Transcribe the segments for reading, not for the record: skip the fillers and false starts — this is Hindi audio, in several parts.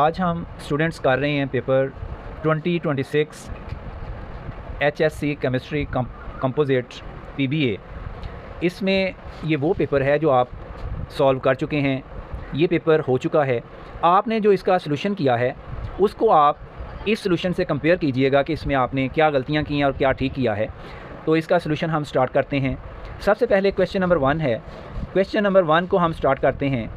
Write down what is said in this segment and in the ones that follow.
आज हम स्टूडेंट्स कर रहे हैं paper 2026 HSC chemistry composite PBA। इसमें ये वो पेपर है जो आप सॉल्व कर चुके हैं। ये पेपर हो चुका है। आपने जो इसका सलूशन किया है उसको आप इस सलूशन से कंपेयर कीजिएगा कि इसमें आपने क्या गलतियां की हैं और क्या ठीक किया है। तो इसका सलूशन हम स्टार्ट करते हैं। सबसे पहले क्वेश्चन नंबर 1 है। क्वेश्चन नंबर 1 को हम स्टार्ट करते हैं।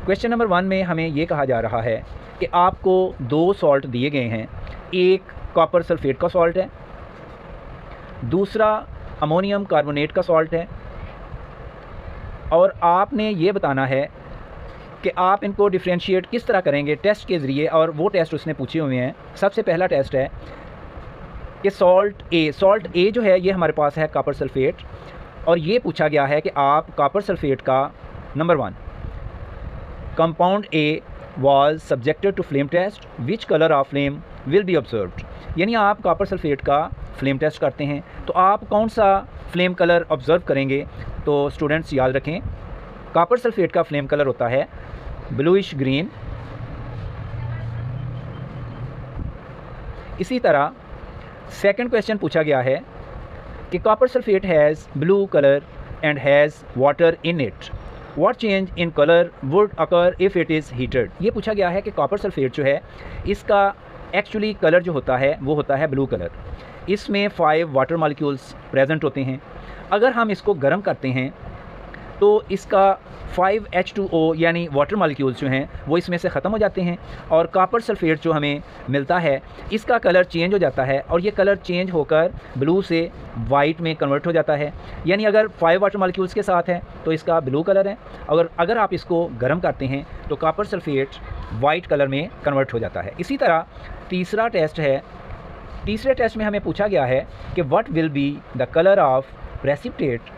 क्वेश्चन नंबर 1 में हमें ये कहा जा रहा है कि आपको 2 सॉल्ट दिए गए हैं। एक कॉपर सल्फेट का सॉल्ट है, दूसरा अमोनियम कार्बोनेट का सॉल्ट है, और आपने ये बताना है कि आप इनको डिफ्रेंशिएट किस तरह करेंगे टेस्ट के ज़रिए। और वो टेस्ट उसने पूछे हुए हैं। सबसे पहला टेस्ट है कि सॉल्ट ए जो है ये हमारे पास है कॉपर सल्फेट, और ये पूछा गया है कि आप कॉपर सल्फेट का number 1 compound A was subjected to flame test, which colour of flame will be observed. यानी आप कॉपर सल्फेट का फ्लेम टेस्ट करते हैं तो आप कौन सा फ्लेम कलर ऑब्ज़र्व करेंगे। तो स्टूडेंट्स याद रखें, कॉपर सल्फेट का फ्लेम कलर होता है ब्लूइश ग्रीन। इसी तरह सेकंड क्वेश्चन पूछा गया है कि copper sulphate has blue colour and has water in it, what change in colour would occur if it is heated. ये पूछा गया है कि कॉपर सल्फेट जो है इसका एक्चुअली कलर जो होता है वो होता है ब्लू कलर। इसमें 5 वाटर मॉलिक्यूल्स प्रेजेंट होते हैं। अगर हम इसको गर्म करते हैं तो इसका 5 H2O यानी वाटर मॉलिक्यूल्स जो हैं वो इसमें से ख़त्म हो जाते हैं, और कॉपर सल्फेट जो हमें मिलता है इसका कलर चेंज हो जाता है, और ये कलर चेंज होकर ब्लू से वाइट में कन्वर्ट हो जाता है। यानी अगर 5 वाटर मॉलिक्यूल्स के साथ है तो इसका ब्लू कलर है, और अगर आप इसको गर्म करते हैं तो कॉपर सल्फेट वाइट कलर में कन्वर्ट हो जाता है। इसी तरह तीसरा टेस्ट है। तीसरे टेस्ट में हमें पूछा गया है कि what will be the colour of precipitate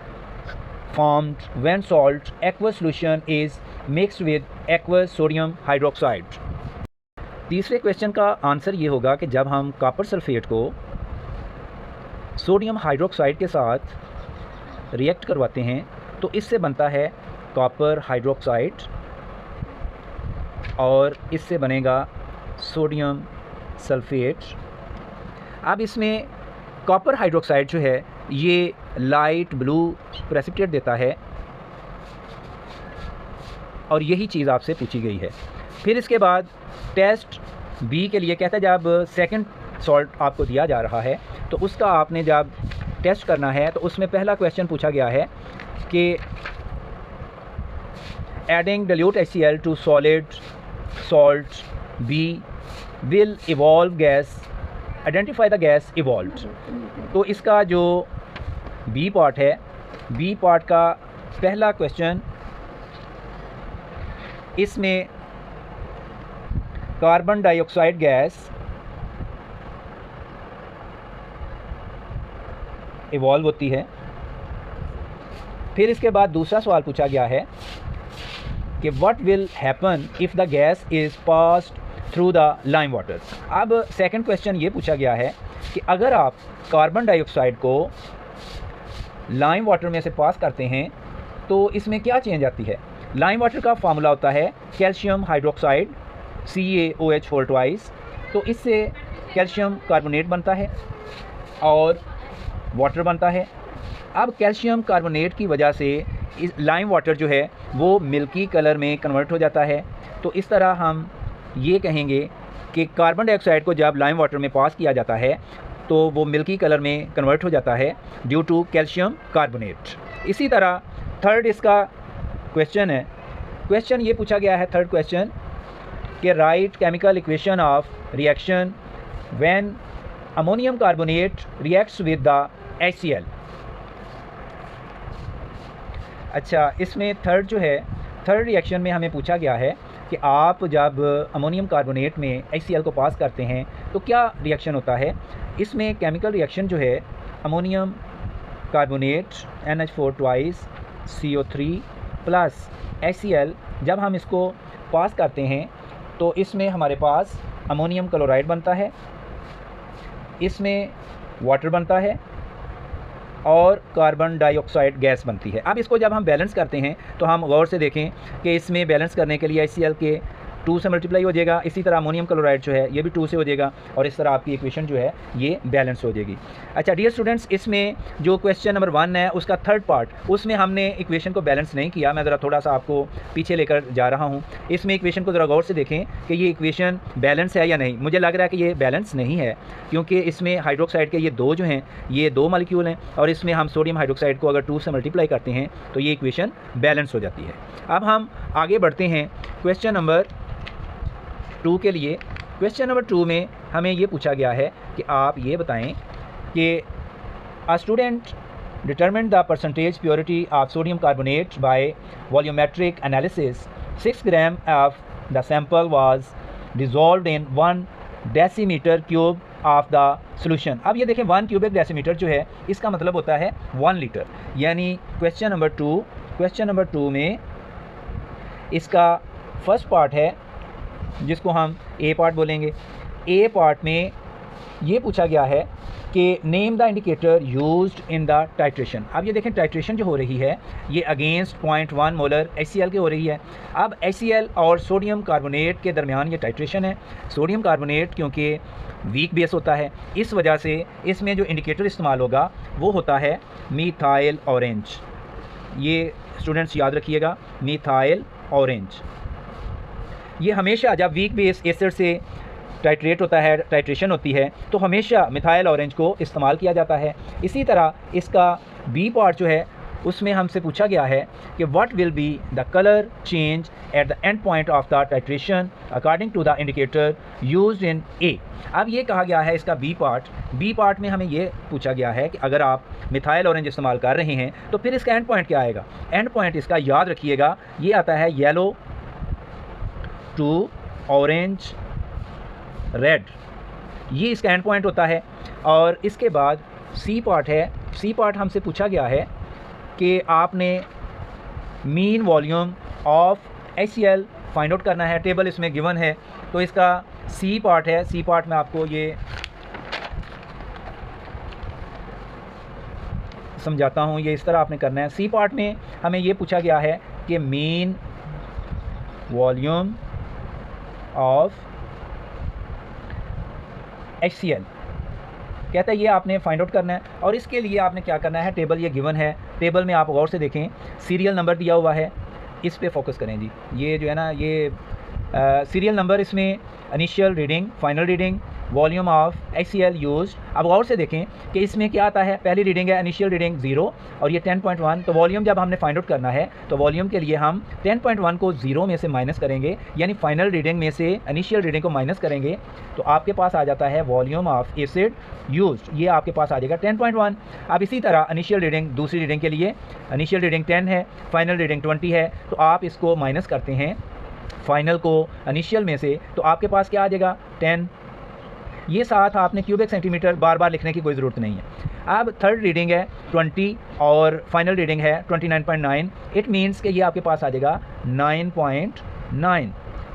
formed when salt aqueous solution is mixed with aqueous sodium hydroxide। तीसरे क्वेश्चन का आंसर ये होगा कि जब हम कॉपर सल्फेट को सोडियम हाइड्रोक्साइड के साथ रिएक्ट करवाते हैं तो इससे बनता है कॉपर हाइड्रोक्साइड, और इससे बनेगा सोडियम सल्फेट। अब इसमें कॉपर हाइड्रोक्साइड जो है ये लाइट ब्लू प्रेसिपिटेट देता है, और यही चीज़ आपसे पूछी गई है। फिर इसके बाद टेस्ट बी के लिए कहता है जब सेकंड सॉल्ट आपको दिया जा रहा है तो उसका आपने जब टेस्ट करना है तो उसमें पहला क्वेश्चन पूछा गया है कि adding dilute HCl to solid salt B will evolve gas, identify the gas evolved. तो इसका जो बी पार्ट है, बी पार्ट का पहला क्वेश्चन, इसमें कार्बन डाइऑक्साइड गैस इवॉल्व होती है। फिर इसके बाद दूसरा सवाल पूछा गया है कि what will happen if the gas is passed through the lime water. अब सेकंड क्वेश्चन ये पूछा गया है कि अगर आप कार्बन डाइऑक्साइड को लाइम वाटर में से पास करते हैं तो इसमें क्या चेंज आती है। लाइम वाटर का फार्मूला होता है कैल्शियम हाइड्रोक्साइड CaOH4 तो इससे कैल्शियम कार्बोनेट बनता है और वाटर बनता है। अब कैल्शियम कार्बोनेट की वजह से इस लाइम वाटर जो है वो मिल्की कलर में कन्वर्ट हो जाता है। तो इस तरह हम ये कहेंगे कि कार्बन डाइऑक्साइड को जब लाइम वाटर में पास किया जाता है तो वो मिल्की कलर में कन्वर्ट हो जाता है ड्यू टू कैल्शियम कार्बोनेट। इसी तरह थर्ड इसका क्वेश्चन है। क्वेश्चन ये पूछा गया है थर्ड क्वेश्चन कि right chemical equation of reaction when ammonium carbonate reacts with the HCl। अच्छा, इसमें थर्ड जो है, थर्ड रिएक्शन में हमें पूछा गया है कि आप जब अमोनियम कार्बोनेट में HCl को पास करते हैं तो क्या रिएक्शन होता है। इसमें केमिकल रिएक्शन जो है ammonium carbonate NH4 CO3 plus HCl, जब हम इसको पास करते हैं तो इसमें हमारे पास अमोनियम क्लोराइड बनता है, इसमें वाटर बनता है और कार्बन डाइऑक्साइड गैस बनती है। अब इसको जब हम बैलेंस करते हैं तो हम गौर से देखें कि इसमें बैलेंस करने के लिए HCl के 2 से मल्टीप्लाई हो जाएगा। इसी तरह अमोनियम क्लोराइड जो है ये भी 2 से हो जाएगा और इस तरह आपकी इक्वेशन जो है ये बैलेंस हो जाएगी। अच्छा डियर स्टूडेंट्स, इसमें जो क्वेश्चन नंबर 1 है उसका थर्ड पार्ट, उसमें हमने इक्वेशन को बैलेंस नहीं किया। मैं ज़रा थोड़ा सा आपको पीछे लेकर जा रहा हूँ। इसमें इक्वेशन को ज़रा गौर से देखें कि ये इक्वेशन बैलेंस है या नहीं। मुझे लग रहा है कि ये बैलेंस नहीं है, क्योंकि इसमें हाइड्रोक्साइड के ये 2 जो हैं ये 2 मॉलिक्यूल हैं और इसमें हम सोडियम हाइड्रोक्साइड को अगर 2 से मल्टीप्लाई करते हैं तो ये इक्वेशन बैलेंस हो जाती है। अब हम आगे बढ़ते हैं क्वेश्चन नंबर 2 के लिए। क्वेश्चन नंबर 2 में हमें ये पूछा गया है कि आप ये बताएं कि a student determine the percentage purity of sodium carbonate by volumetric analysis 6 gram of the sample was dissolved in 1 decimetre cube of the solution. अब ये देखें 1 क्यूबिक डेसीमीटर जो है इसका मतलब होता है 1 लीटर। यानी क्वेश्चन नंबर 2 में इसका फर्स्ट पार्ट है जिसको हम ए पार्ट बोलेंगे। ए पार्ट में ये पूछा गया है कि name the indicator used in the titration. अब ये देखें टाइट्रेशन जो हो रही है ये अगेंस्ट 0.1 मोलर HCl के हो रही है। अब HCl और सोडियम कार्बोनेट के दरमियान ये टाइट्रेशन है। सोडियम कार्बोनेट क्योंकि वीक बेस होता है, इस वजह से इसमें जो इंडिकेटर इस्तेमाल होगा वो होता है मीथाइल ऑरेंज। ये स्टूडेंट्स याद रखिएगा, मीथाइल ऑरेंज। ये हमेशा जब वीक बेस एसिड से टाइट्रेट होता है, टाइट्रेशन होती है, तो हमेशा मिथाइल ऑरेंज को इस्तेमाल किया जाता है। इसी तरह इसका बी पार्ट जो है उसमें हमसे पूछा गया है कि what will be the colour change at the end point of the titration according to the indicator used in A. अब ये कहा गया है इसका बी पार्ट में हमें ये पूछा गया है कि अगर आप मिथाइल ऑरेंज इस्तेमाल कर रहे हैं तो फिर इसका एंड पॉइंट क्या आएगा। एंड पॉइंट इसका याद रखिएगा ये आता है येलो टू ऑरेंज रेड, ये इसका एंड पॉइंट होता है। और इसके बाद सी पार्ट है। सी पार्ट हमसे पूछा गया है कि आपने mean volume of HCl find out करना है। टेबल इसमें गिवन है, तो इसका सी पार्ट है। सी पार्ट में आपको ये समझाता हूँ, ये इस तरह आपने करना है। सी पार्ट में हमें ये पूछा गया है कि मीन वॉल्यूम ऑफ HCl कहता है ये आपने फाइंड आउट करना है। और इसके लिए आपने क्या करना है, टेबल ये गिवन है, टेबल में आप गौर से देखें सीरियल नंबर दिया हुआ है, इस पे फोकस करें जी। ये जो है ना ये सीरियल नंबर, इसमें initial reading, final reading, volume of HCl used. अब गौर से देखें कि इसमें क्या आता है, पहली रीडिंग है इनिशियल रीडिंग 0 और ये 10.1। तो वॉल्यूम जब हमने फाइंड आउट करना है तो वॉल्यूम के लिए हम 10.1 को 0 में से माइनस करेंगे, यानी फाइनल रीडिंग में से इनिशियल रीडिंग को माइनस करेंगे तो आपके पास आ जाता है वॉल्यूम ऑफ एसिड यूज्ड, ये आपके पास आ जाएगा 10.1। अब इसी तरह इनिशियल रीडिंग, दूसरी रीडिंग के लिए इनिशियल रीडिंग 10 है, फाइनल रीडिंग 20 है, तो आप इसको माइनस करते हैं फाइनल को इनिशियल में से, तो आपके पास क्या आ जाएगा 10। ये साथ आपने क्यूबिक सेंटीमीटर बार बार लिखने की कोई ज़रूरत नहीं है। अब थर्ड रीडिंग है 20 और फाइनल रीडिंग है 29.9। इट मीन्स कि ये आपके पास आ जाएगा 9.9।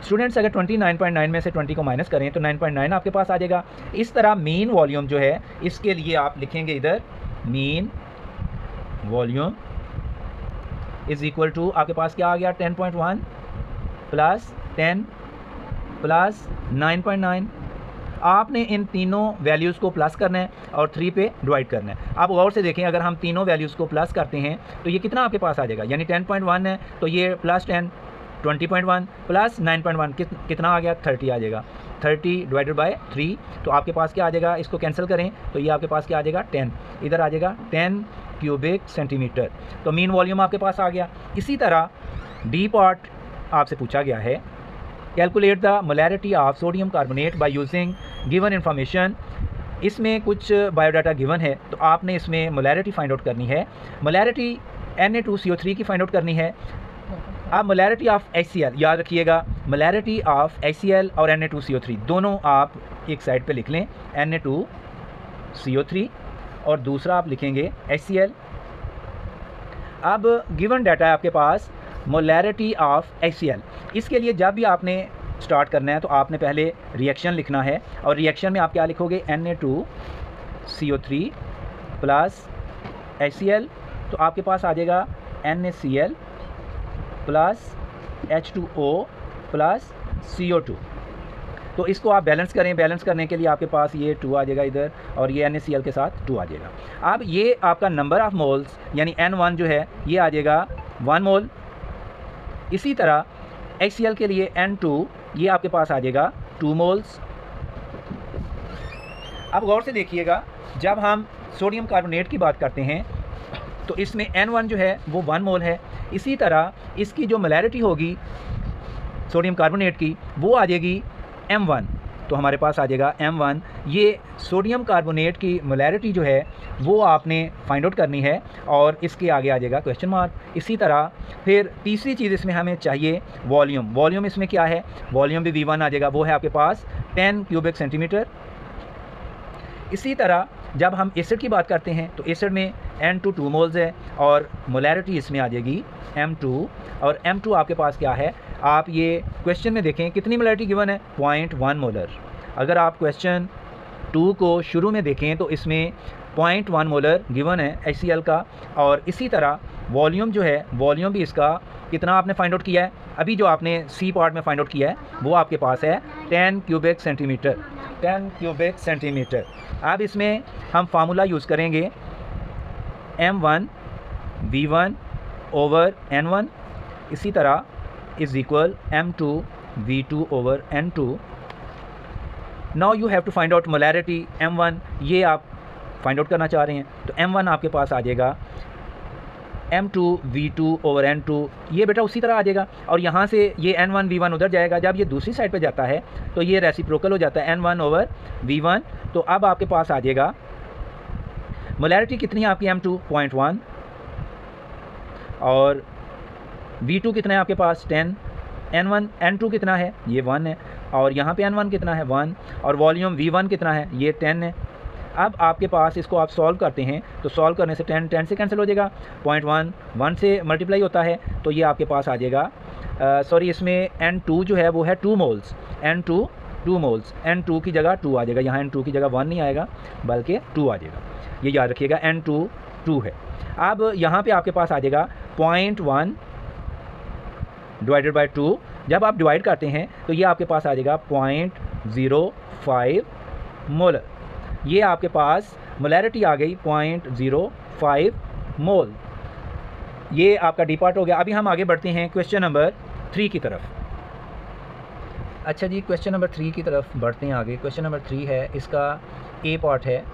स्टूडेंट्स अगर 29.9 में से 20 को माइनस करें तो 9.9 आपके पास आ जाएगा। इस तरह मीन वॉल्यूम जो है इसके लिए आप लिखेंगे इधर mean volume is equal to आपके पास क्या आ गया 10.1 प्लस 10 प्लस 9.9। आपने इन तीनों वैल्यूज़ को प्लस करना है और 3 पे डिवाइड करना है। आप गौर से देखें अगर हम तीनों वैल्यूज़ को प्लस करते हैं तो ये कितना आपके पास आ जाएगा, यानी 10.1 है तो ये प्लस 10 20.1 प्लस 9.1 कितना आ गया 30 आ जाएगा। 30 डिवाइडेड बाय 3 तो आपके पास क्या आ जाएगा, इसको कैंसिल करें तो ये आपके पास क्या आ जाएगा 10, इधर आ जाएगा 10 क्यूबिक सेंटीमीटर। तो मीन वॉल्यूम आपके पास आ गया। इसी तरह डी पार्ट आपसे पूछा गया है calculate the molarity of sodium carbonate by using given information. इसमें कुछ बायोडाटा गिवन है तो आपने इसमें मोलैरिटी फाइंड आउट करनी है। मोलैरिटी Na2CO3 की फाइंड आउट करनी है। अब मोलैरिटी ऑफ HCl याद रखिएगा, मोलैरिटी ऑफ HCl और Na2CO3 दोनों आप एक साइड पे लिख लें, Na2CO3 और दूसरा आप लिखेंगे HCl। अब गिवन डाटा है आपके पास मोलैरिटी ऑफ HCl। इसके लिए जब भी आपने स्टार्ट करना है तो आपने पहले रिएक्शन लिखना है और रिएक्शन में आप क्या लिखोगे Na2CO3 प्लस HCl, तो आपके पास आ जाएगा NaCl plus H2O plus CO2। तो इसको आप बैलेंस करें, बैलेंस करने के लिए आपके पास ये 2 आ जाएगा इधर और ये NaCl के साथ 2 आ जाएगा। अब ये आपका नंबर ऑफ़ मोल्स यानी N1 जो है ये आ जाएगा 1 मोल। इसी तरह HCl के लिए N2 ये आपके पास आ जाएगा 2 मोल्स। अब गौर से देखिएगा, जब हम सोडियम कार्बोनेट की बात करते हैं तो इसमें N1 जो है वो 1 मोल है। इसी तरह इसकी जो मोलैरिटी होगी सोडियम कार्बोनेट की वो आ जाएगी M1। तो हमारे पास आ जाएगा M1। ये सोडियम कार्बोनेट की मोलैरिटी जो है वो आपने फाइंड आउट करनी है और इसके आगे आ जाएगा क्वेश्चन मार्क। इसी तरह फिर तीसरी चीज़ इसमें हमें चाहिए वॉल्यूम। वॉल्यूम इसमें क्या है, वॉल्यूम भी V1 आ जाएगा, वो है आपके पास 10 क्यूबिक सेंटीमीटर। इसी तरह जब हम एसिड की बात करते हैं तो एसिड में N2 2 मोल्स है और मोलैरिटी इसमें आ जाएगी M2। और M2 आपके पास क्या है, आप ये क्वेश्चन में देखें कितनी मोलैरिटी गिवन है, 0.1 मोलर। अगर आप क्वेश्चन 2 को शुरू में देखें तो इसमें 0.1 मोलर गिवन है HCl का। और इसी तरह वॉल्यूम जो है, वॉल्यूम भी इसका कितना आपने फाइंड आउट किया है, अभी जो आपने C पार्ट में फाइंड आउट किया है वो आपके पास है 10 क्यूबिक सेंटीमीटर, 10 क्यूबिक सेंटीमीटर। अब इसमें हम फार्मूला यूज़ करेंगे M1 V1 ओवर N1, इसी तरह is equal M2 V2 over N2। Now you have to find out molarity M1, ये आप फाइंड आउट करना चाह रहे हैं। तो M1 आपके पास आ जाएगा M2 V2 ओवर N2, ये बेटा उसी तरह आ जाएगा। और यहाँ से ये N1 V1 उधर जाएगा, जब ये दूसरी साइड पे जाता है तो ये रेसिप्रोकल हो जाता है N1 ओवर V1। तो अब आपके पास आ जाएगा मोलैरिटी कितनी है आपकी M2 0.1 और V2 कितना है आपके पास 10, N2 कितना है ये 1 है और यहाँ पे N1 कितना है 1 और वॉल्यूम V1 कितना है ये 10 है। अब आपके पास इसको आप सॉल्व करते हैं तो सॉल्व करने से 10 से कैंसिल हो जाएगा, 0.1 1 से मल्टीप्लाई होता है तो ये आपके पास आ जाएगा सॉरी इसमें N2 जो है वो है 2 मोल्स, N2 2 मोल्स, N2 की जगह 2 आ जाएगा, यहाँ N2 की जगह 1 नहीं आएगा बल्कि 2 आ जाएगा, ये याद रखिएगा N2 2 है। अब यहाँ पे आपके पास आ जाएगा 0.1 डिवाइडेड बाई 2, जब आप डिवाइड करते हैं तो ये आपके पास आ जाएगा 0.05 मोल। ये आपके पास मोलैरिटी आ गई 0.05 मोल। ये आपका डी पार्ट हो गया। अभी हम आगे बढ़ते हैं क्वेश्चन नंबर 3 की तरफ। अच्छा जी, क्वेश्चन नंबर 3 की तरफ बढ़ते हैं आगे। क्वेश्चन नंबर 3 है, इसका ए पार्ट है।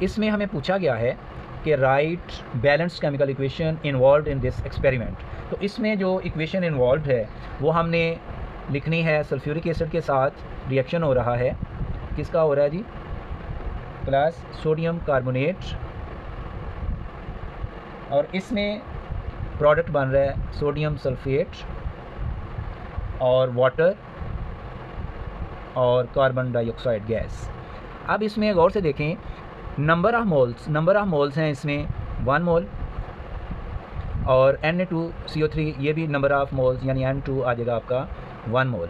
इसमें हमें पूछा गया है कि right balanced chemical equation involve in this experiment. तो इसमें जो इक्वेशन इन्वॉल्व है वो हमने लिखनी है। सल्फ्यूरिक एसिड के साथ रिएक्शन हो रहा है, किसका हो रहा है जी, प्लस सोडियम कार्बोनेट, और इसमें प्रोडक्ट बन रहा है सोडियम सल्फेट और वाटर और कार्बन डाइऑक्साइड गैस। अब इसमें गौर से देखें, नंबर ऑफ़ मोल्स हैं इसमें 1 मोल और Na2CO3 ये भी नंबर ऑफ़ मोल्स यानी N2 आ जाएगा आपका 1 मोल।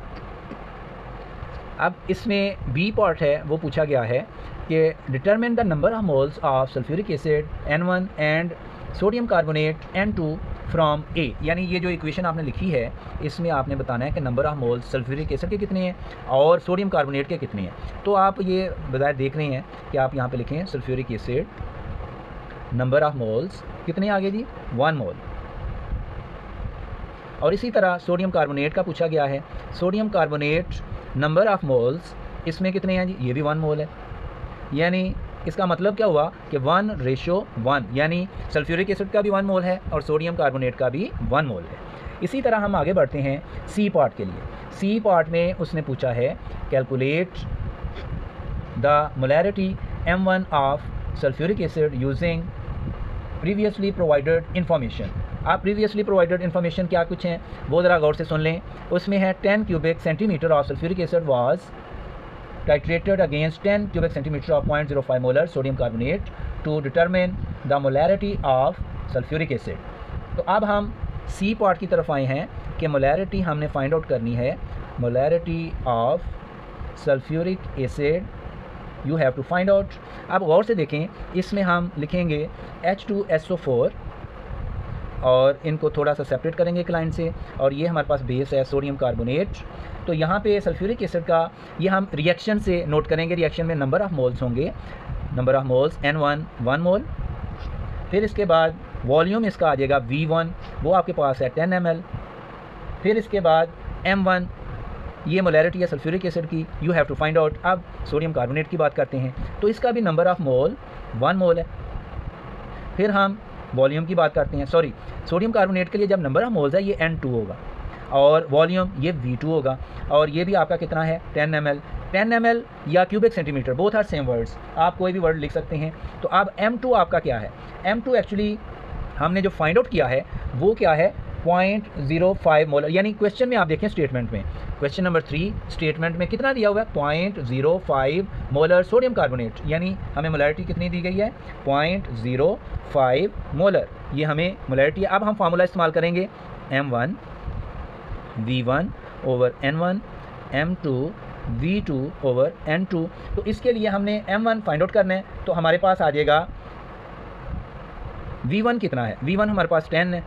अब इसमें बी पार्ट है, वो पूछा गया है कि determine the number of moles of sulphuric acid N1 and sodium carbonate N2 from A. यानी ये जो इक्वेशन आपने लिखी है इसमें आपने बताना है कि number of moles sulphuric acid के कितने हैं और सोडियम कार्बोनेट के कितने हैं। तो आप ये बजाय देख रहे हैं कि आप यहाँ पे लिखें sulphuric acid number of moles कितने आ गए जी 1 मोल। और इसी तरह सोडियम कार्बोनेट का पूछा गया है, sodium carbonate number of moles इसमें कितने हैं जी, ये भी 1 मोल है। यानी इसका मतलब क्या हुआ कि 1:1, यानी सल्फ्यूरिक एसिड का भी 1 मोल है और सोडियम कार्बोनेट का भी 1 मोल है। इसी तरह हम आगे बढ़ते हैं सी पार्ट के लिए। सी पार्ट में उसने पूछा है calculate the molarity M1 of sulphuric acid using previously provided information. आप प्रीवियसली प्रोवाइडेड इन्फॉर्मेशन क्या कुछ हैं वो ज़रा गौर से सुन लें। उसमें है 10 cubic centimetre of sulphuric acid was titrated against 10 cubic centimeter of 0.05 molar sodium carbonate to determine the molarity of sulfuric acid। तो अब हम सी पार्ट की तरफ आए हैं कि मोलैरिटी हमने फाइंड आउट करनी है। Molarity of sulphuric acid you have to find out. अब गौर से देखें, इसमें हम लिखेंगे H2SO4 और इनको थोड़ा सा सेपरेट करेंगे क्लाइंट से। और ये हमारे पास बेस है सोडियम कार्बोनेट। तो यहाँ पे सल्फ्यूरिक एसिड का ये हम रिएक्शन से नोट करेंगे। रिएक्शन में नंबर ऑफ़ मोल्स होंगे, नंबर ऑफ़ मोल्स N1 1 मोल। फिर इसके बाद वॉल्यूम इसका आ जाएगा V1, वो आपके पास है 10 ml। फिर इसके बाद M1, ये मोलैरिटी है सल्फ्यूरिक एसिड की, you have to find out. अब सोडियम कार्बोनेट की बात करते हैं, तो इसका भी नंबर ऑफ़ मोल 1 मोल है। फिर हम वॉल्यूम की बात करते हैं, सॉरी सोडियम कार्बोनेट के लिए जब नंबर ऑफ़ मोल्स है ये N2 होगा और वॉल्यूम ये V2 होगा। और ये भी आपका कितना है 10 ml। 10 ml या cubic centimetre, both are same words, आप कोई भी वर्ड लिख सकते हैं। तो अब M2 आपका क्या है? M2 एक्चुअली हमने जो फाइंड आउट किया है वो क्या है 0.05 मोलर। यानी क्वेश्चन में आप देखें स्टेटमेंट में, क्वेश्चन नंबर 3 स्टेटमेंट में कितना दिया हुआ है 0.05 मोलर सोडियम कार्बोनेट। यानी हमें मोलैरिटी कितनी दी गई है 0.05 मोलर, ये हमें मोलैरिटी है। अब हम फार्मूला इस्तेमाल करेंगे M1 V1 over N1 M2 V2 over N2। तो इसके लिए हमने M1 फाइंड आउट करना है, तो हमारे पास आ जाएगा V1 कितना है, V1 हमारे पास 10 है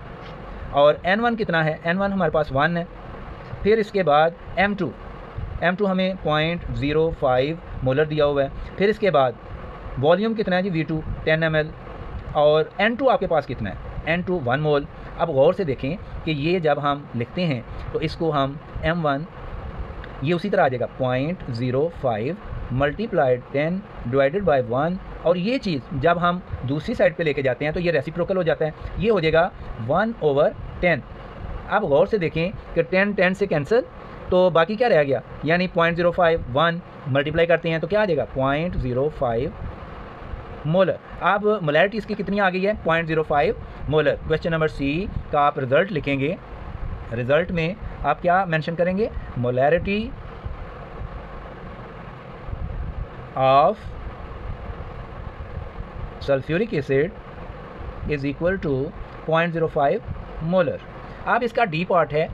और N1 कितना है, N1 हमारे पास 1 है। फिर इसके बाद M2 हमें 0.05 मोलर दिया हुआ है। फिर इसके बाद वॉल्यूम कितना है जी V2 10 ml और N2 आपके पास कितना है N2 1 मोल। अब गौर से देखें कि ये जब हम लिखते हैं तो इसको हम M1 ये उसी तरह आ जाएगा 0.05 मल्टीप्लाइड 10 डिवाइडेड बाय 1। और ये चीज़ जब हम दूसरी साइड पे लेके जाते हैं तो ये रेसिप्रोकल हो जाता है, ये हो जाएगा 1/10। अब गौर से देखें कि 10 से कैंसिल, तो बाकी क्या रह गया, यानी 0.05 1 मल्टीप्लाई करते हैं तो क्या आ जाएगा 0.05 मोलर। अब मोलैरिटी इसकी कितनी आ गई है 0.05 मोलर। क्वेश्चन नंबर सी का आप रिज़ल्ट लिखेंगे, रिज़ल्ट में आप क्या मेंशन करेंगे, molarity of sulphuric acid is equal to 0.05 molar. अब इसका डी पार्ट है,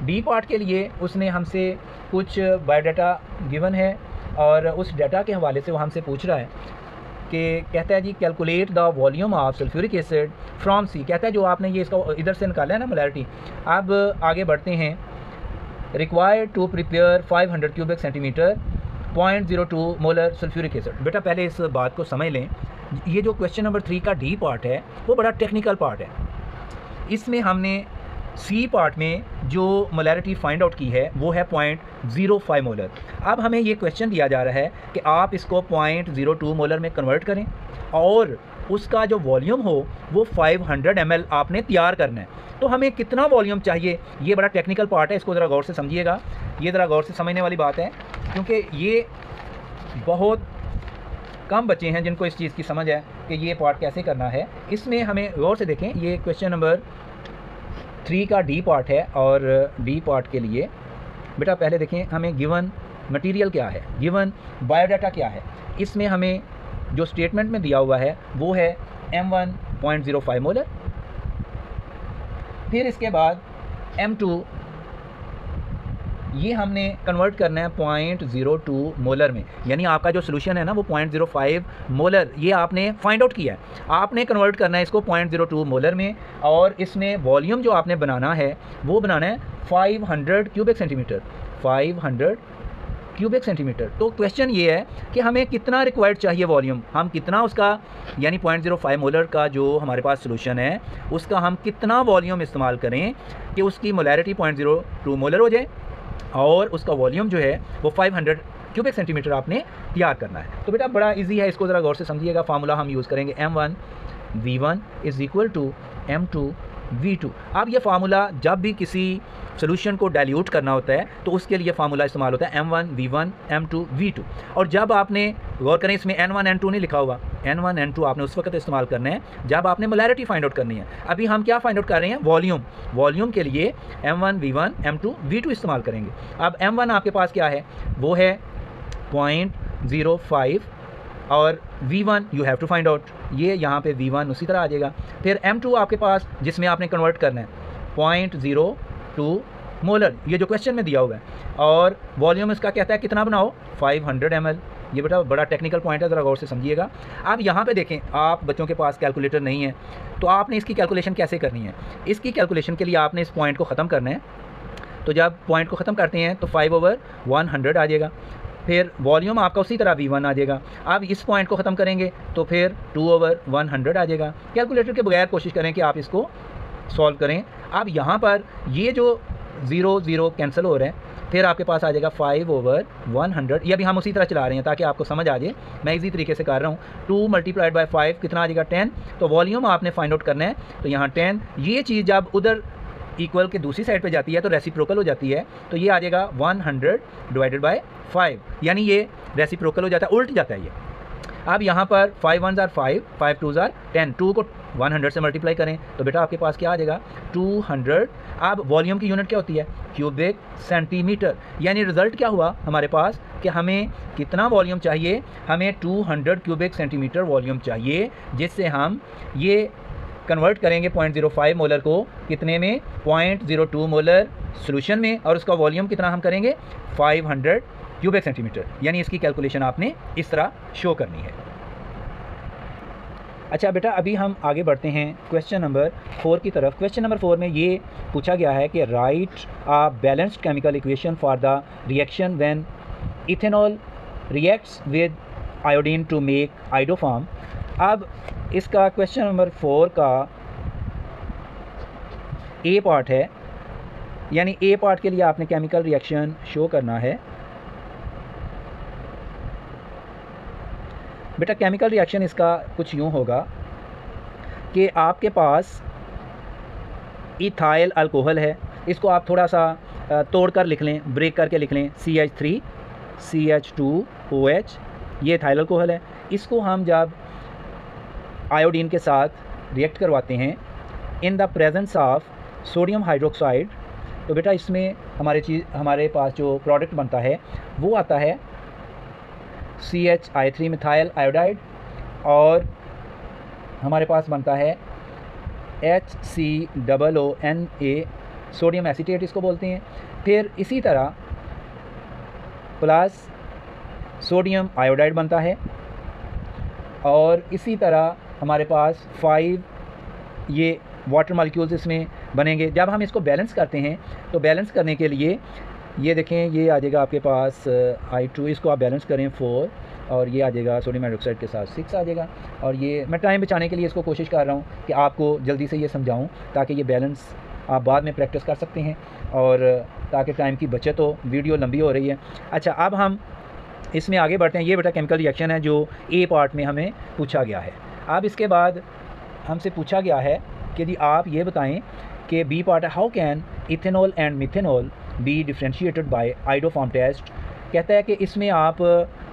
डी पार्ट के लिए उसने हमसे कुछ बायोडाटा गिवन है और उस डाटा के हवाले से वो हमसे पूछ रहा है कि कहता है जी calculate the volume of sulphuric acid from C. कहता है जो आपने ये इसका इधर से निकाला है ना मोलैरिटी। अब आगे बढ़ते हैं, required to prepare 500 cubic centimetre 0.02 molar sulphuric acid. बेटा पहले इस बात को समझ लें, ये जो क्वेश्चन नंबर 3 का डी पार्ट है वो बड़ा टेक्निकल पार्ट है। इसमें हमने सी पार्ट में जो मोलैरिटी फाइंड आउट की है वो है 0.05 मोलर। अब हमें ये क्वेश्चन दिया जा रहा है कि आप इसको 0.02 मोलर में कन्वर्ट करें और उसका जो वॉल्यूम हो वो 500 ml आपने तैयार करना है। तो हमें कितना वॉल्यूम चाहिए, ये बड़ा टेक्निकल पार्ट है, इसको ज़रा गौर से समझिएगा। ये ज़रा गौर से समझने वाली बात है क्योंकि ये बहुत कम बच्चे हैं जिनको इस चीज़ की समझ है कि ये पार्ट कैसे करना है। इसमें हमें गौर से देखें, ये क्वेश्चन नंबर 3 का डी पार्ट है और डी पार्ट के लिए बेटा पहले देखें हमें गिवन मटेरियल क्या है, गिवन बायोडाटा क्या है। इसमें हमें जो स्टेटमेंट में दिया हुआ है वो है M1 0.05 मोलर। फिर इसके बाद M2 ये हमने कन्वर्ट करना है 0.02 मोलर में, यानी आपका जो सोल्यूशन है ना वो 0.05 मोलर ये आपने फाइंड आउट किया है। आपने कन्वर्ट करना है इसको 0.02 मोलर में और इसमें वॉल्यूम जो आपने बनाना है वो बनाना है 500 क्यूबिक सेंटीमीटर, 500 क्यूबिक सेंटीमीटर। तो क्वेश्चन ये है कि हमें कितना रिक्वायर्ड चाहिए वॉल्यूम, हम कितना उसका यानी 0.05 मोलर का जो हमारे पास सोल्यूशन है उसका हम कितना वॉल्यूम इस्तेमाल करें कि उसकी मोलैरिटी 0.02 मोलर हो जाए और उसका वॉल्यूम जो है वो 500 क्यूबिक सेंटीमीटर आपने तैयार करना है। तो बेटा बड़ा इजी है, इसको ज़रा गौर से समझिएगा। फार्मूला हम यूज़ करेंगे M1 V1 is equal to M2 V2। अब ये फार्मूला जब भी किसी सोल्यूशन को डाइल्यूट करना होता है तो उसके लिए फार्मूला इस्तेमाल होता है M1 V1 M2 V2। और जब आपने गौर करें इसमें N1 N2 नहीं लिखा हुआ, N1 N2 आपने उस वक्त इस्तेमाल करना है जब आपने मोलैरिटी फाइंड आउट करनी है। अभी हम क्या फाइंड आउट कर रहे हैं, वॉल्यूम। वॉल्यूम के लिए M1 V1 M2 V2 इस्तेमाल करेंगे। अब M1 आपके पास क्या है, वो है 0.05 और V1 you have to find out, ये यहाँ पे V1 उसी तरह आ जाएगा। फिर M2 आपके पास जिसमें आपने कन्वर्ट करना है 0.02 मोलर, ये जो क्वेश्चन में दिया हुआ है, और वॉल्यूम इसका कहता है कितना बनाओ 500 ml। ये बेटा बड़ा टेक्निकल पॉइंट है, ज़रा गौर से समझिएगा। आप यहाँ पे देखें, आप बच्चों के पास कैलकुलेटर नहीं है तो आपने इसकी कैलकुलेशन कैसे करनी है। इसकी कैलकुलेशन के लिए आपने इस पॉइंट को ख़त्म करना है। तो जब पॉइंट को ख़त्म करते हैं तो 5/100 आ जाएगा, फिर वॉल्यूम आपका उसी तरह V1 आ जाएगा। आप इस पॉइंट को ख़त्म करेंगे तो फिर 2/100 आ जाएगा। कैलकुलेटर के बगैर कोशिश करें कि आप इसको सॉल्व करें। अब यहाँ पर ये जो 0 0 कैंसिल हो रहे हैं, फिर आपके पास आ जाएगा 5/100। ये अभी हम उसी तरह चला रहे हैं ताकि आपको समझ आ जाए, मैं इसी तरीके से कर रहा हूँ। 2 × 5 कितना आ जाएगा 10। तो वॉल्यूम आपने फाइंड आउट करना है, तो यहाँ 10। ये चीज़ जब उधर इक्वल के दूसरी साइड पे जाती है तो रेसिप्रोकल हो जाती है, तो ये आ जाएगा 100 / 5, यानी ये रेसिप्रोकल हो जाता है, उल्ट जाता है ये। अब यहाँ पर 5 1s are 5, 5 2s are 10, 2 को 100 से मल्टीप्लाई करें तो बेटा आपके पास क्या आ जाएगा 200। अब वॉल्यूम की यूनिट क्या होती है, क्यूबिक सेंटीमीटर। यानी रिज़ल्ट क्या हुआ हमारे पास कि हमें कितना वॉल्यूम चाहिए, हमें 200 क्यूबिक सेंटीमीटर वॉल्यूम चाहिए, जिससे हम ये कन्वर्ट करेंगे 0.05 मोलर को कितने में, 0.02 मोलर सॉल्यूशन में, और उसका वॉल्यूम कितना हम करेंगे 500 क्यूबिक सेंटीमीटर। यानी इसकी कैलकुलेशन आपने इस तरह शो करनी है। अच्छा बेटा, अभी हम आगे बढ़ते हैं क्वेश्चन नंबर 4 की तरफ। क्वेश्चन नंबर 4 में ये पूछा गया है कि write a balanced chemical equation for the reaction when ethanol reacts with iodine to make iodoform. अब इसका क्वेश्चन नंबर 4 का ए पार्ट है, यानी ए पार्ट के लिए आपने केमिकल रिएक्शन शो करना है। बेटा केमिकल रिएक्शन इसका कुछ यूँ होगा कि आपके पास इथाइल अल्कोहल है, इसको आप थोड़ा सा तोड़ कर लिख लें, ब्रेक करके लिख लें, CH3 CH2OH, ये इथाइल अल्कोहल है। इसको हम जब आयोडीन के साथ रिएक्ट करवाते हैं in the presence of sodium hydroxide, तो बेटा इसमें हमारे पास जो प्रोडक्ट बनता है वो आता है CHI3 मिथाइल आयोडाइड, और हमारे पास बनता है HCOONA सोडियम एसीटेट इसको बोलते हैं। फिर इसी तरह प्लस सोडियम आयोडाइड बनता है, और इसी तरह हमारे पास 5 ये वाटर मॉलिक्यूल्स इसमें बनेंगे। जब हम इसको बैलेंस करते हैं तो बैलेंस करने के लिए ये देखें, ये आ जाएगा आपके पास I2, इसको आप बैलेंस करें 4, और ये आ जाएगा सोडियम हाइड्रोक्साइड के साथ 6 आ जाएगा। और ये मैं टाइम बचाने के लिए इसको कोशिश कर रहा हूँ कि आपको जल्दी से ये समझाऊँ ताकि ये बैलेंस आप बाद में प्रैक्टिस कर सकते हैं और ताकि टाइम की बचत हो। वीडियो लंबी हो रही है। अच्छा, अब हम इसमें आगे बढ़ते हैं। ये बेटा केमिकल रिएक्शन है जो ए पार्ट में हमें पूछा गया है। अब इसके बाद हमसे पूछा गया है कि जी आप ये बताएं कि बी पार्ट है, how can ethanol and methanol be differentiated by iodoform test. कहता है कि इसमें आप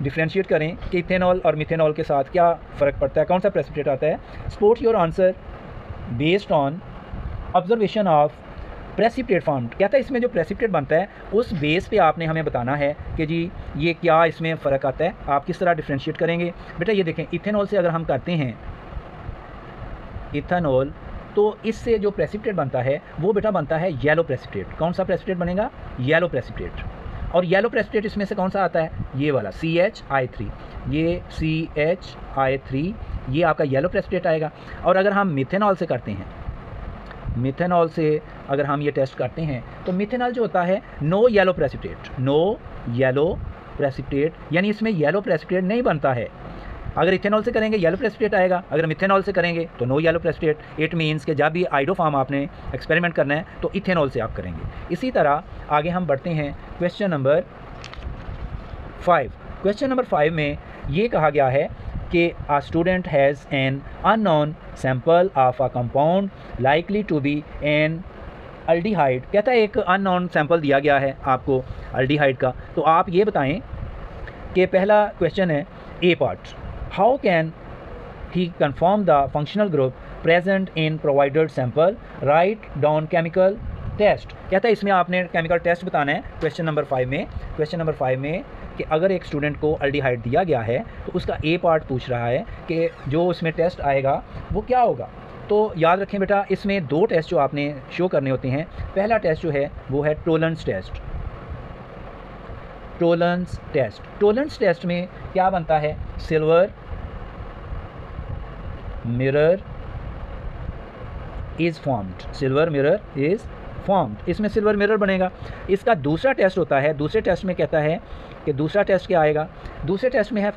डिफ्रेंशिएट करें कि इथेनॉल और मिथेनॉल के साथ क्या फ़र्क पड़ता है, कौन सा प्रेसिपिटेट आता है। Support your answer based on observation of precipitate form. कहता है इसमें जो प्रेसिपिटेट बनता है उस बेस पे आपने हमें बताना है कि जी ये क्या इसमें फ़र्क आता है, आप किस तरह डिफ्रेंशिएट करेंगे। बेटा ये देखें, इथेनॉल से अगर हम करते हैं इथेनॉल, तो इससे जो प्रेसिपिटेट बनता है वो बेटा बनता है येलो प्रेसिपिटेट। कौन सा प्रेसिपिटेट बनेगा, येलो प्रेसिपिटेट। और येलो प्रेसिपिटेट इसमें से कौन सा आता है, ये वाला CHI3, ये CHI3 ये आपका येलो प्रेसिपिटेट आएगा। और अगर हम मिथेनॉल से करते हैं, मिथेनॉल से अगर हम ये टेस्ट करते हैं तो मिथेनॉल जो होता है no yellow precipitate, no yellow precipitate, यानी इसमें येलो प्रेसिपिटेट नहीं बनता है। अगर इथेनॉल से करेंगे येलो प्रेसिपिटेट आएगा, अगर मिथेनॉल से करेंगे तो no yellow precipitate. It means कि जब भी आइडोफॉर्म आपने एक्सपेरिमेंट करना है तो इथेनॉल से आप करेंगे। इसी तरह आगे हम बढ़ते हैं क्वेश्चन नंबर 5। क्वेश्चन नंबर 5 में ये कहा गया है कि a student has an unknown sample of a compound likely to be an aldehyde। कहता है एक अननोन सैंपल दिया गया है आपको अल्डिहाइड का, तो आप ये बताएं कि पहला क्वेश्चन है A part, how can he confirm the functional group present in provided sample, write down chemical test. कहता है इसमें आपने केमिकल टेस्ट बताना है क्वेश्चन नंबर 5 में। क्वेश्चन नंबर 5 में कि अगर एक स्टूडेंट को अल्डिहाइड दिया गया है तो उसका ए पार्ट पूछ रहा है कि जो उसमें टेस्ट आएगा वो क्या होगा। तो याद रखें बेटा, इसमें 2 टेस्ट जो आपने शो करने होते हैं। पहला टेस्ट जो है वो है Tollens test. Tollens test. Tollens test में क्या बनता है, silver mirror is formed, silver mirror is formed, इसमें सिल्वर मिरर बनेगा। इसका दूसरा टेस्ट होता है, दूसरे टेस्ट में कहता है कि दूसरा टेस्ट क्या आएगा, दूसरे टेस्ट में है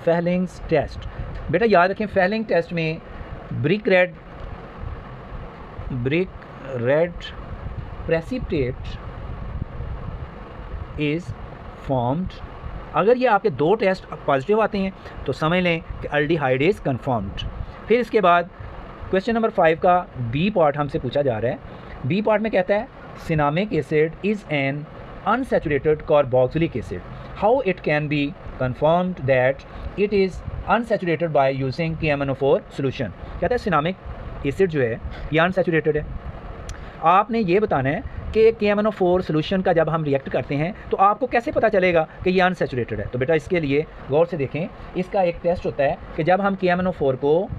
फेहलिंग्स टेस्ट। बेटा याद रखें, फेहलिंग टेस्ट में brick red precipitate is formed. अगर ये आपके दो टेस्ट पॉजिटिव आते हैं तो समझ लें कि अल्डिहाइड इज़ कन्फर्म्ड। फिर इसके बाद क्वेश्चन नंबर 5 का बी पार्ट हमसे पूछा जा रहा है। बी पार्ट में कहता है cinnamic acid is an unsaturated carboxylic acid, how it can be confirmed that it is unsaturated by using KMnO4 solution. कहता है सिनामिक एसिड जो है ये अनसैचुरेटेड है, आपने ये बताना है कि KMnO4 सोल्यूशन का जब हम रिएक्ट करते हैं तो आपको कैसे पता चलेगा कि ये अनसैचुरेटेड है। तो बेटा इसके लिए गौर से देखें, इसका एक टेस्ट होता है कि जब हम KMnO4 को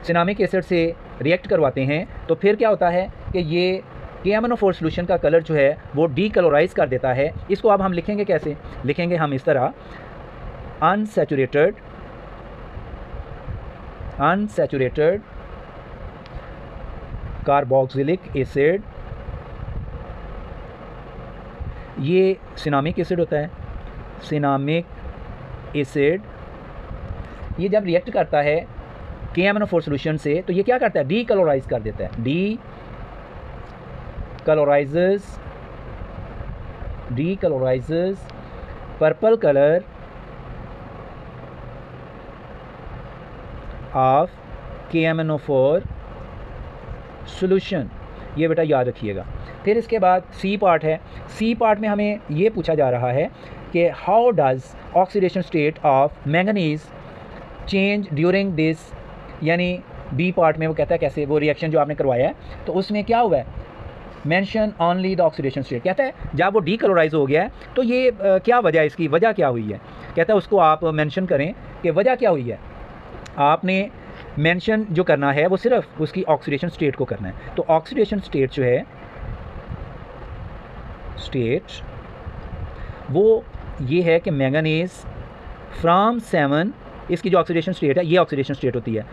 सिनामिक एसिड से रिएक्ट करवाते हैं तो फिर क्या होता है कि ये KMnO4 सोल्यूशन का कलर जो है वो डीकलोराइज कर देता है। इसको अब हम लिखेंगे कैसे, लिखेंगे हम इस तरह, अनसैचुरेटेड कार्बोक्सिलिक एसिड, ये सिनामिक एसिड होता है, सिनामिक एसिड ये जब रिएक्ट करता है KMnO4 सोल्यूशन से तो ये क्या करता है, डीकलोराइज कर देता है, decolourises purple colour of KMnO4 solution. ये बेटा याद रखिएगा। फिर इसके बाद सी पार्ट है। सी पार्ट में हमें ये पूछा जा रहा है कि how does oxidation state of manganese change during this, यानी बी पार्ट में वो कहता है कैसे, वो रिएक्शन जो आपने करवाया है तो उसमें क्या हुआ है, mention only the oxidation state. कहता है जब वो डीकलोराइज हो गया है तो ये क्या वजह है, इसकी वजह क्या हुई है, कहता है उसको आप मेंशन करें कि वजह क्या हुई है। आपने मेंशन जो करना है वो सिर्फ उसकी ऑक्सीडेशन स्टेट को करना है। तो ऑक्सीडेशन स्टेट जो है, स्टेट वो ये है कि मैंगनीज फ्रॉम 7, इसकी जो ऑक्सीडेशन स्टेट है ये ऑक्सीडेशन स्टेट होती है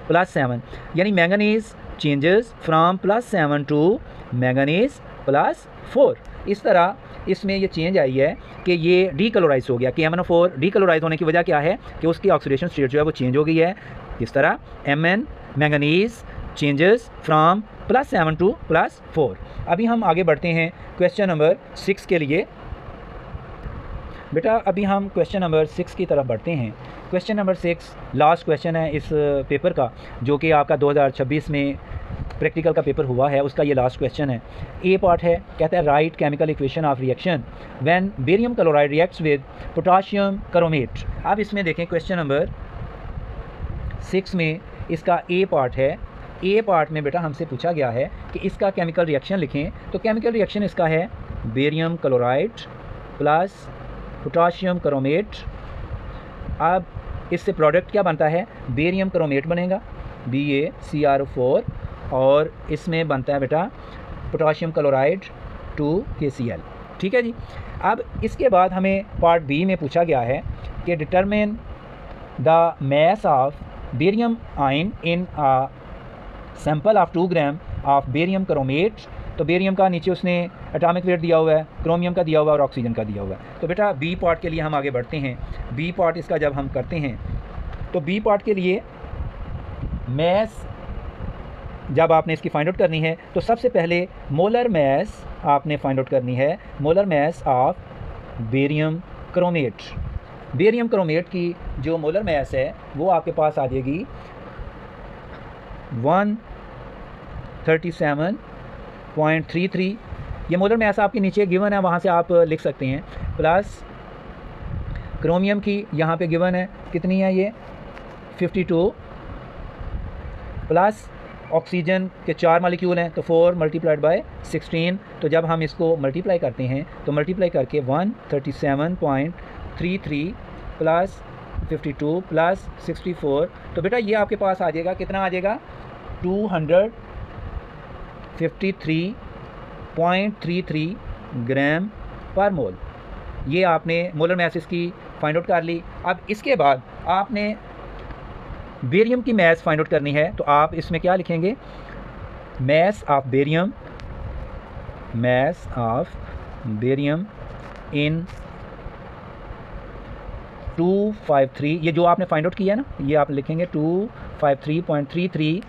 +7, यानी manganese changes from +7 to manganese +4। इस तरह इसमें ये चेंज आई है कि ये डीकलोराइज हो गया। KMnO4 डीकलोराइज होने की वजह क्या है कि उसकी ऑक्सीडेशन स्टेट जो है वो चेंज हो गई है। इस तरह Mn manganese changes from +7 to +4। अभी हम आगे बढ़ते हैं क्वेश्चन नंबर 6 के लिए। बेटा अभी हम क्वेश्चन नंबर 6 की तरफ बढ़ते हैं। क्वेश्चन नंबर 6 लास्ट क्वेश्चन है इस पेपर का, जो कि आपका 2026 में प्रैक्टिकल का पेपर हुआ है, उसका ये लास्ट क्वेश्चन है। ए पार्ट है, कहता है right chemical equation of reaction when barium chloride reacts with potassium chromate. अब इसमें देखें क्वेश्चन नंबर 6 में इसका ए पार्ट है। ए पार्ट में बेटा हमसे पूछा गया है कि इसका केमिकल रिएक्शन लिखें। तो केमिकल रिएक्शन इसका है barium chloride plus potassium chromate. अब इससे प्रोडक्ट क्या बनता है, बेरियम क्रोमेट बनेगा BaCrO4, और इसमें बनता है बेटा पोटाशियम क्लोराइड 2KCl। ठीक है जी। अब इसके बाद हमें पार्ट बी में पूछा गया है कि determine the mass of barium ion in a sample of 2 gram of barium chromate. तो बेरियम का नीचे उसने एटॉमिक वेट दिया हुआ है, क्रोमियम का दिया हुआ है और ऑक्सीजन का दिया हुआ है। तो बेटा बी पार्ट के लिए हम आगे बढ़ते हैं। बी पार्ट इसका जब हम करते हैं तो बी पार्ट के लिए मैस जब आपने इसकी फाइंड आउट करनी है तो सबसे पहले मोलर मैस आपने फाइंड आउट करनी है, molar mass of barium chromate. Barium chromate की जो मोलर मैस है वो आपके पास आ जाएगी 137.33। ये मोलर मैस आपके नीचे गिवन है, वहाँ से आप लिख सकते हैं। प्लस क्रोमियम की यहाँ पे गिवन है, कितनी है ये 52, प्लस ऑक्सीजन के 4 मॉलिक्यूल हैं तो 4 × 16। तो जब हम इसको मल्टीप्लाई करते हैं तो मल्टीप्लाई करके 137.33 प्लस 52 प्लस 64, तो बेटा ये आपके पास आ जाएगा, कितना आ जाएगा 53.33 ग्राम पर मोल। ये आपने मोलर मास इसकी फाइंड आउट कर ली। अब इसके बाद आपने बेरियम की मास फाइंड आउट करनी है, तो आप इसमें क्या लिखेंगे, mass of barium, mass of barium in 253, ये जो आपने फाइंड आउट किया है ना, ये आप लिखेंगे 253.33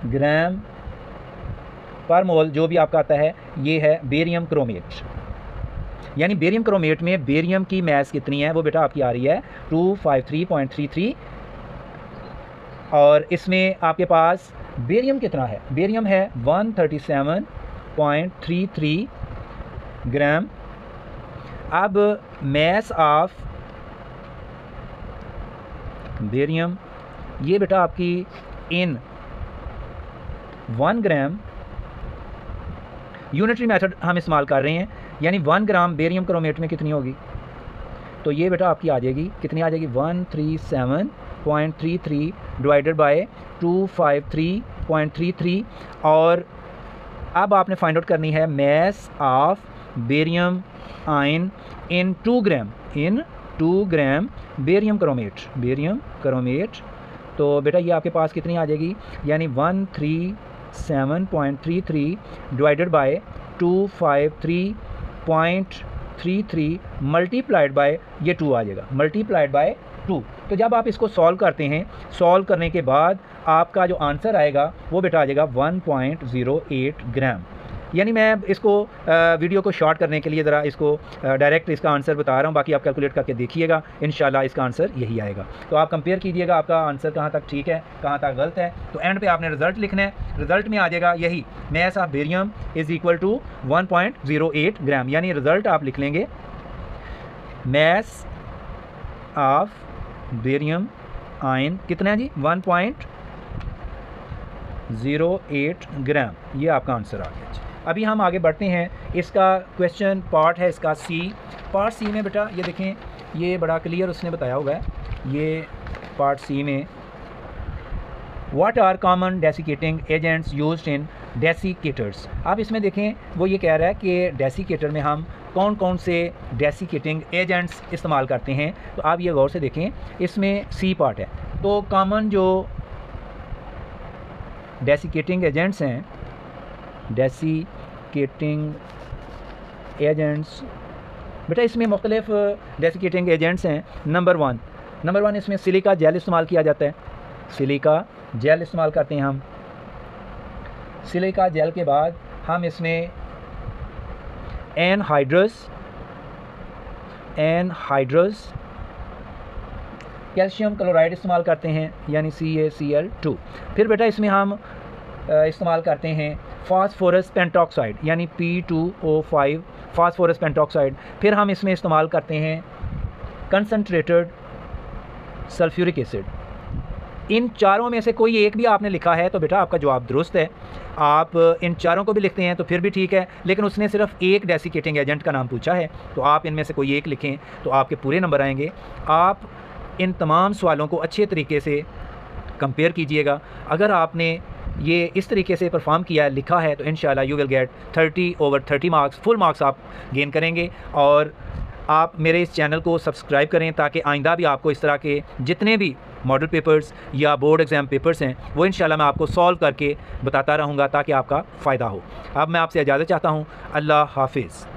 ग्राम पर मोल, जो भी आपका आता है, ये है बेरियम क्रोमेट। यानी बेरियम क्रोमेट में बेरियम की मास कितनी है, वो बेटा आपकी आ रही है 253.33, और इसमें आपके पास बेरियम कितना है, बेरियम है 137.33 ग्राम। अब मास ऑफ बेरियम, ये बेटा आपकी इन 1 ग्राम, यूनिटरी मेथड हम इस्तेमाल कर रहे हैं, यानी 1 ग्राम बेरियम क्रोमेट में कितनी होगी, तो ये बेटा आपकी आ जाएगी, कितनी आ जाएगी, 137.33 डिवाइडेड बाय 253.33। और अब आपने फाइंड आउट करनी है मास of barium ion in 2 gram, in 2 gram barium chromate, barium chromate. तो बेटा ये आपके पास कितनी आ जाएगी, यानी 137.33 डिवाइडेड बाय 253.33 मल्टीप्लाइड बाय ये 2 आ जाएगा, मल्टीप्लाइड बाय 2। तो जब आप इसको सॉल्व करते हैं, सॉल्व करने के बाद आपका जो आंसर आएगा वो बेटा आ जाएगा 1.08 ग्राम। यानी मैं इसको वीडियो को शॉर्ट करने के लिए ज़रा इसको डायरेक्ट इसका आंसर बता रहा हूँ, बाकी आप कैलकुलेट करके देखिएगा, इंशाल्लाह इसका आंसर यही आएगा। तो आप कंपेयर कीजिएगा आपका आंसर कहाँ तक ठीक है, कहाँ तक गलत है। तो एंड पे आपने रिज़ल्ट लिखना है, रिज़ल्ट में आ जाएगा यही, mass of barium is equal to 1.08 gram. यानी रिज़ल्ट आप लिख लेंगे मास ऑफ बेरियम आयन कितना है जी, 1.08 ग्राम। ये आपका आंसर आ गया जी। अभी हम आगे बढ़ते हैं, इसका क्वेश्चन पार्ट है इसका सी। पार्ट सी में बेटा ये देखें, ये बड़ा क्लियर उसने बताया हुआ है, ये पार्ट सी में what are common desiccating agents used in desiccators. आप इसमें देखें, वो ये कह रहा है कि डेसिकेटर में हम कौन कौन से डेसिकेटिंग एजेंट्स इस्तेमाल करते हैं। तो आप ये गौर से देखें, इसमें सी पार्ट है, तो कॉमन जो डेसिकेटिंग एजेंट्स हैं, डेसिकेटिंग एजेंट्स बेटा इसमें मुख्तलिफ डेसिकेटिंग एजेंट्स हैं। नंबर वन इसमें सिलिका जेल इस्तेमाल किया जाता है, सिलिका जेल इस्तेमाल करते हैं हम। सिलिका जेल के बाद हम इसमें एनहाइड्रस कैल्शियम क्लोराइड इस्तेमाल करते हैं, यानी CaCl2। फिर बेटा इसमें हम इस्तेमाल करते हैं फास्फोरस पेंटॉक्साइड, यानी P2O5 फास्फोरस पेंटॉक्साइड। फिर हम इसमें इस्तेमाल करते हैं कंसनट्रेटेड सल्फ्यूरिक एसिड। इन चारों में से कोई एक भी आपने लिखा है तो बेटा आपका जवाब दुरुस्त है। आप इन चारों को भी लिखते हैं तो फिर भी ठीक है, लेकिन उसने सिर्फ एक डेसिकेटिंग एजेंट का नाम पूछा है, तो आप इनमें से कोई एक लिखें तो आपके पूरे नंबर आएंगे। आप इन तमाम सवालों को अच्छे तरीके से कंपेयर कीजिएगा। अगर आपने ये इस तरीके से परफॉर्म किया, लिखा है, तो इंशाल्लाह you will get 30/30 marks, full marks आप गेन करेंगे। और आप मेरे इस चैनल को सब्सक्राइब करें ताकि आइंदा भी आपको इस तरह के जितने भी मॉडल पेपर्स या बोर्ड एग्ज़ाम पेपर्स हैं वो इंशाल्लाह मैं आपको सॉल्व करके बताता रहूँगा ताकि आपका फ़ायदा हो। अब मैं आपसे इजाज़त चाहता हूँ। अल्लाह हाफिज़।